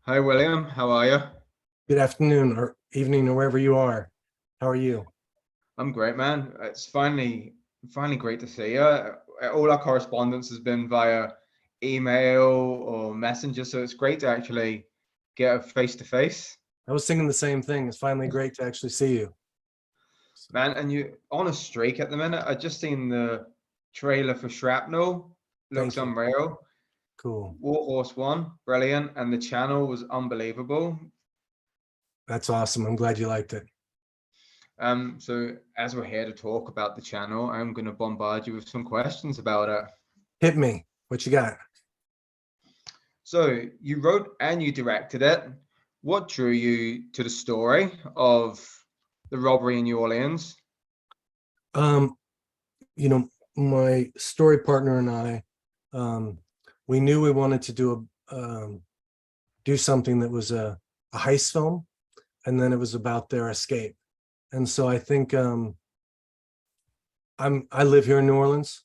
Hi William, how are you? Good afternoon or evening or wherever you are. How are you? I'm great, man. It's finally great to see you. All our correspondence has been via email or messenger, so it's great to actually get a face to face. I was thinking the same thing. It's finally great to actually see you. So, Man, and you on a streak at the minute. I just seen the trailer for Shrapnel. Looks thank you. unreal. Cool. Warhorse 1, brilliant, and the channel was unbelievable. That's awesome. I'm glad you liked it. So as we're here to talk about the channel, I'm gonna bombard you with some questions about it. Hit me. What you got? So you wrote and you directed it. What drew you to the story of the robbery in New Orleans? Um, my story partner and I, um, we knew we wanted to do something that was a heist film, and then it was about their escape. And so I think I live here in New Orleans,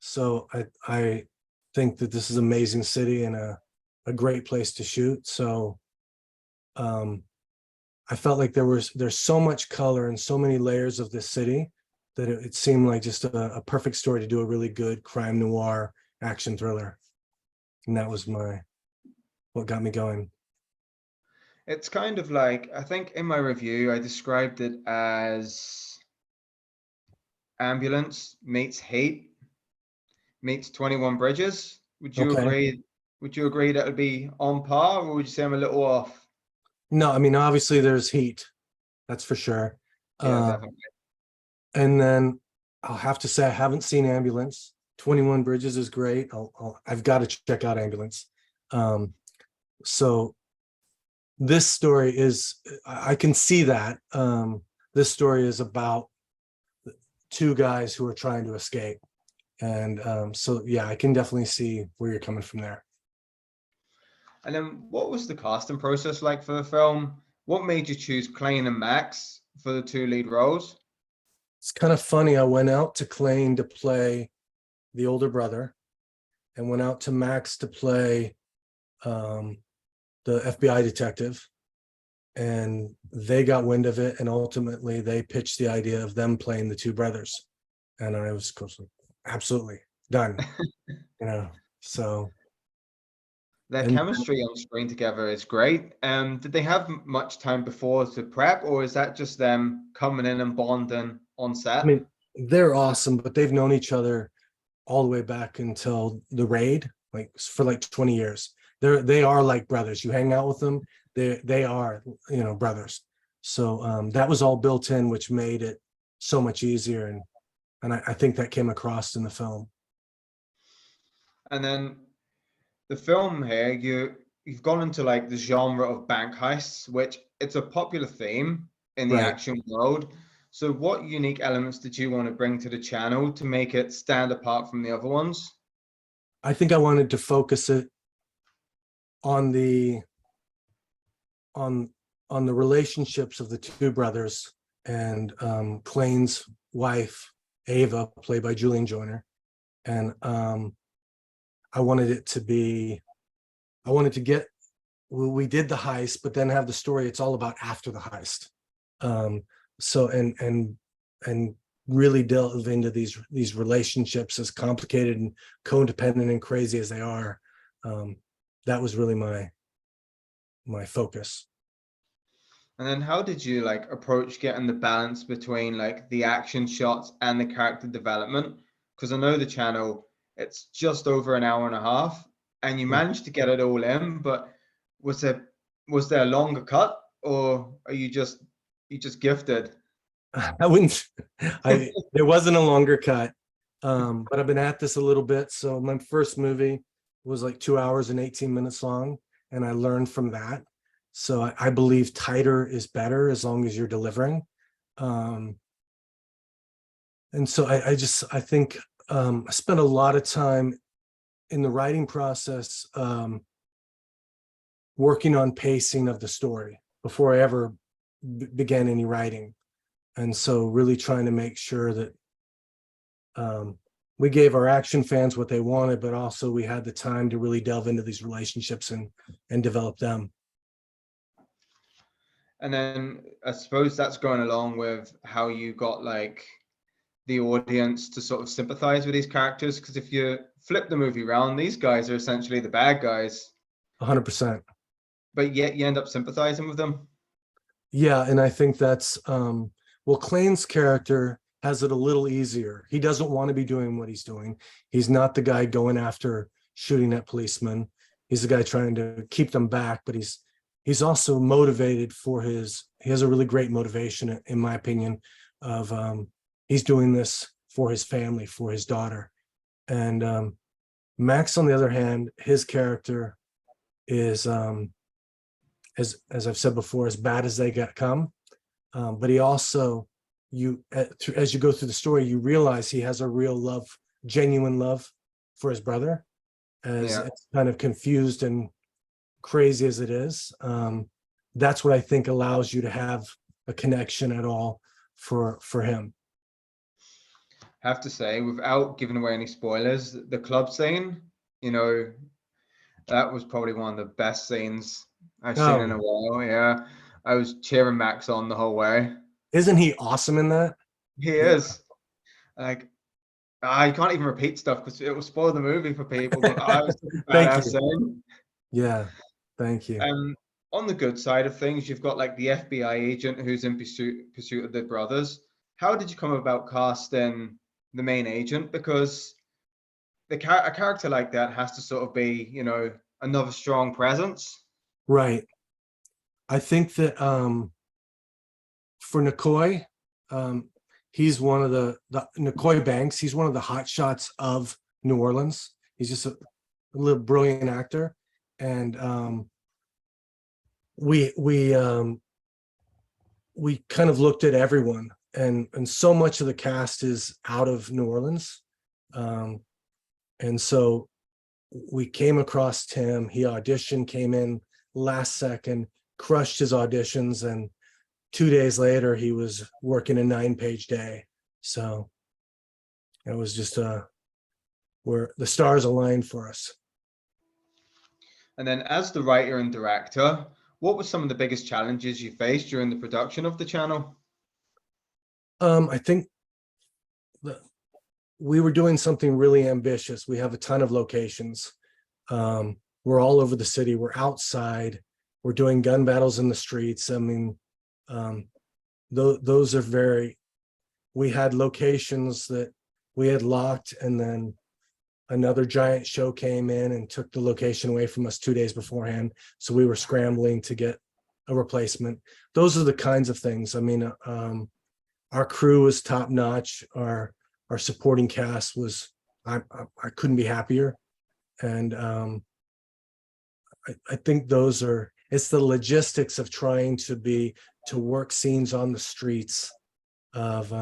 so I think that this is an amazing city and a great place to shoot. So um, I felt like there's so much color and so many layers of this city that it seemed like just a perfect story to do a really good crime noir action thriller. And that was what got me going. It's kind of like, I think in my review, I described it as Ambulance meets Heat meets 21 Bridges. Would you Okay. agree? Would you agree that would be on par, or would you say I'm a little off? No, I mean obviously there's heat, that's for sure. Yeah, Uh, definitely. and then I'll have to say I haven't seen Ambulance. 21 Bridges is great. I've got to check out Ambulance. Um, so this story is, I can see that this story is about two guys who are trying to escape. And so, yeah, I can definitely see where you're coming from there. And then what was the casting process like for the film? What made you choose Clayne and Max for the two lead roles? It's kind of funny. I went out to Clayne to play the older brother and went out to Max to play um, the FBI detective. And they got wind of it. And ultimately, they pitched the idea of them playing the two brothers. And I was absolutely done, So, Their and chemistry on screen together is great. Did they have much time before to prep, or is that just them coming in and bonding on I set? mean, they're awesome, but they've known each other all the way back until the raid, like for like 20 years. They are like brothers. You hang out with them, they are, brothers. So that was all built in, which made it so much easier. And I think that came across in the film. And then the film here, you've gone into like the genre of bank heists, which it's a popular theme in the Right. action world. So what unique elements did you want to bring to the channel to make it stand apart from the other ones? I think I wanted to focus it on the on on the relationships of the two brothers and Clayne's wife, Ava, played by Julian Joyner. And I wanted it to be, I wanted to get, we did the heist, but then have the story. It's all about after the heist. Um, so and really delve into these relationships, as complicated and codependent and crazy as they are. Um, that was really my focus. And then how did you like approach getting the balance between like the action shots and the character development? Because I know the channel, it's just over an hour and a half, and you managed to get it all in, but was there was there a longer cut, or are you just gifted? I wouldn't, there wasn't a longer cut. But I've been at this a little bit. So my first movie was like 2 hours and 18 minutes long, and I learned from that. So I believe tighter is better as long as you're delivering. Um, and so I think I spent a lot of time in the writing process, working on pacing of the story before I ever began any writing. And so really trying to make sure that um, we gave our action fans what they wanted, but also we had the time to really delve into these relationships and develop them. And then I suppose that's going along with how you got like the audience to sort of sympathize with these characters. Because if you flip the movie around, these guys are essentially the bad guys, 100%. but yet you end up sympathizing with them. Yeah, and I think that's well, Klane's character has it a little easier. He doesn't want to be doing what he's doing. He's not the guy going after shooting at policemen. He's the guy trying to keep them back, but he's also motivated for he has a really great motivation, in my opinion, of he's doing this for his family, for his daughter. And Max, on the other hand, his character is as I've said before, as bad as they come. But he also, as you go through the story, you realize he has a real love, genuine love for his brother, as it's kind of confused and crazy as it is. That's what I think allows you to have a connection at all for him. I have to say, without giving away any spoilers, the club scene, you know, that was probably one of the best scenes I've seen in a while. Yeah, I was cheering Max on the whole way. Isn't he awesome in that? He is. Like, I can't even repeat stuff because it will spoil the movie for people. But I was Thank you. saying. Yeah, thank you. On the good side of things, you've got like the FBI agent who's in pursuit of the brothers. How did you come about casting the main agent? Because a character like that has to sort of be, you know, another strong presence. Right. I think that for Nicoy, he's one of the Nicoy Banks. He's one of the hot shots of New Orleans. He's just a little brilliant actor, and we kind of looked at everyone, and so much of the cast is out of New Orleans, and so we came across Tim. He auditioned, came in last second, crushed his auditions, and 2 days later he was working a 9-page day. So it was just where the stars aligned for us. And then as the writer and director, what were some of the biggest challenges you faced during the production of the channel? I think that we were doing something really ambitious. We have a ton of locations. We're all over the city. We're outside. We're doing gun battles in the streets. I mean, those are we had locations that we had locked, and then another giant show came in and took the location away from us 2 days beforehand. So we were scrambling to get a replacement. Those are the kinds of things. I mean, our crew was top notch. Our supporting cast was, I couldn't be happier. And I think it's the logistics of trying to work scenes on the streets of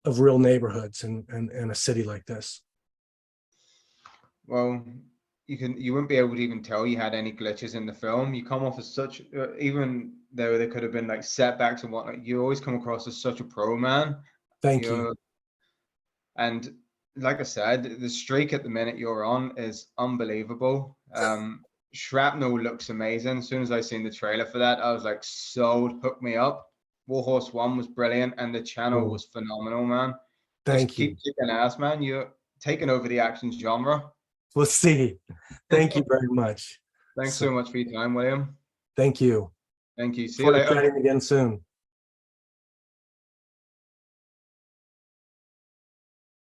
real neighborhoods in a city like this. Well, you wouldn't be able to even tell you had any glitches in the film. You come off as such, even though there could have been like setbacks and whatnot, you always come across as such a pro, man. Thank you. And like I said, the streak at the minute you're on is unbelievable. Shrapnel looks amazing. As soon as I seen the trailer for that, I was like, sold, hook me up. Warhorse 1 was brilliant, and the channel was phenomenal, man. Thank you. Keep kicking ass, man. You're taking over the action genre. We'll see. Thank you very much. Thanks so much for your time, William. Thank you. Thank you. See you Look forward to later. chatting again soon.